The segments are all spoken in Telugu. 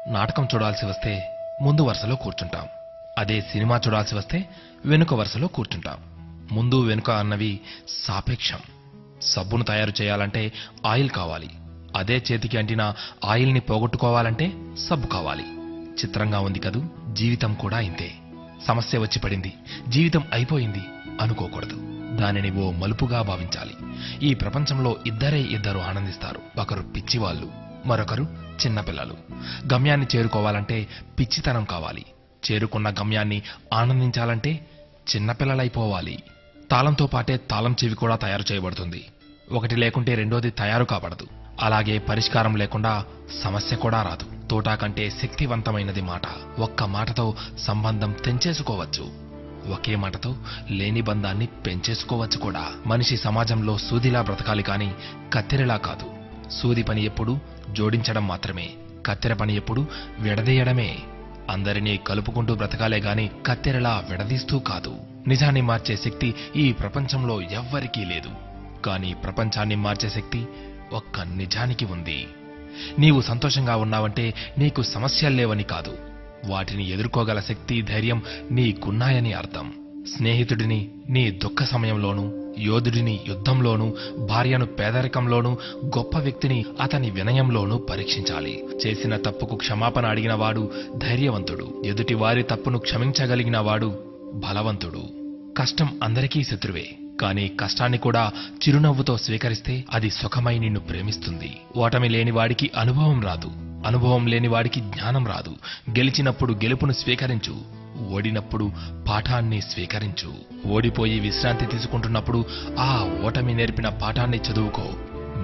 నాటకం చూడాల్సి వస్తే ముందు వరుసలో కూర్చుంటాం. అదే సినిమా చూడాల్సి వస్తే వెనుక వరుసలో కూర్చుంటాం. ముందు వెనుక అన్నవి సాపేక్షం. సబ్బును తయారు చేయాలంటే ఆయిల్ కావాలి. అదే చేతికి అంటిన ఆయిల్ని పోగొట్టుకోవాలంటే సబ్బు కావాలి. చిత్రంగా ఉంది కదూ, జీవితం కూడా ఇంతే. సమస్య వచ్చి పడింది, జీవితం అయిపోయింది అనుకోకూడదు. దానిని ఓ మలుపుగా భావించాలి. ఈ ప్రపంచంలో ఇద్దరు ఆనందిస్తారు. ఒకరు పిచ్చివాళ్లు, మరొకరు చిన్నపిల్లలు. గమ్యాన్ని చేరుకోవాలంటే పిచ్చితనం కావాలి. చేరుకున్న గమ్యాన్ని ఆనందించాలంటే చిన్నపిల్లలైపోవాలి. తాళంతో పాటే తాళం చెవి కూడా తయారు చేయబడుతుంది. ఒకటి లేకుంటే రెండోది తయారు కాబడదు. అలాగే పరిష్కారం లేకుండా సమస్య కూడా రాదు. తోటా కంటే శక్తివంతమైనది మాట. ఒక్క మాటతో సంబంధం తెంచేసుకోవచ్చు. ఒకే మాటతో లేని బంధాన్ని పెంచేసుకోవచ్చు కూడా. మనిషి సమాజంలో సూదిలా బ్రతకాలి కాని కత్తెరలా కాదు. సూది పని ఎప్పుడు జోడించడం మాత్రమే, కత్తెర పని ఎప్పుడు విడదీయడమే. అందరినీ కలుపుకుంటూ బ్రతకాలే గాని కత్తెరలా విడదీస్తూ కాదు. నిజాన్ని మార్చే శక్తి ఈ ప్రపంచంలో ఎవ్వరికీ లేదు. కానీ ప్రపంచాన్ని మార్చే శక్తి ఒక్క నిజానికి ఉంది. నీవు సంతోషంగా ఉన్నావంటే నీకు సమస్యల్లేవని కాదు, వాటిని ఎదుర్కోగల శక్తి, ధైర్యం నీకున్నాయని అర్థం. స్నేహితుడిని నీ దుఃఖ సమయంలోనూ, యోధుడిని యుద్ధంలోనూ, భార్యను పేదరికంలోనూ, గొప్ప వ్యక్తిని అతని వినయంలోనూ పరీక్షించాలి. చేసిన తప్పుకు క్షమాపణ అడిగినవాడు ధైర్యవంతుడు. ఎదుటి వారి తప్పును క్షమించగలిగిన వాడు బలవంతుడు. కష్టం అందరికీ శత్రువే, కానీ కష్టాన్ని కూడా చిరునవ్వుతో స్వీకరిస్తే అది సుఖమై నిన్ను ప్రేమిస్తుంది. ఓటమి లేనివాడికి అనుభవం రాదు, అనుభవం లేనివాడికి జ్ఞానం రాదు. గెలిచినప్పుడు గెలుపును స్వీకరించు, ఓడినప్పుడు పాఠాన్ని స్వీకరించు. ఓడిపోయి విశ్రాంతి తీసుకుంటున్నప్పుడు ఆ ఓటమి నేర్పిన పాఠాన్ని చదువుకో.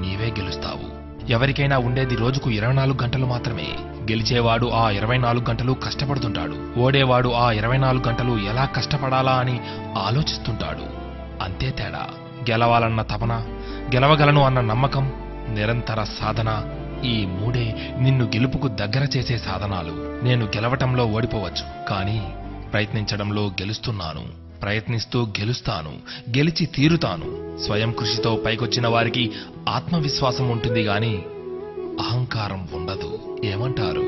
నీవే గెలుస్తావు. ఎవరికైనా ఉండేది రోజుకు 24 గంటలు మాత్రమే. గెలిచేవాడు ఆ 24 గంటలు కష్టపడుతుంటాడు. ఓడేవాడు ఆ 24 గంటలు ఎలా కష్టపడాలా అని ఆలోచిస్తుంటాడు. అంతే తేడా. గెలవాలన్న తపన, గెలవగలను అన్న నమ్మకం, నిరంతర సాధన, ఈ మూడే నిన్ను గెలుపుకు దగ్గర చేసే సాధనాలు. నేను గెలవటంలో ఓడిపోవచ్చు, కానీ ప్రయత్నించడంలో గెలుస్తున్నాను. ప్రయత్నిస్తూ గెలుస్తాను, గెలిచి తీరుతాను. స్వయం కృషితో పైకొచ్చిన వారికి ఆత్మవిశ్వాసం ఉంటుంది గాని అహంకారం ఉండదు. ఏమంటారు?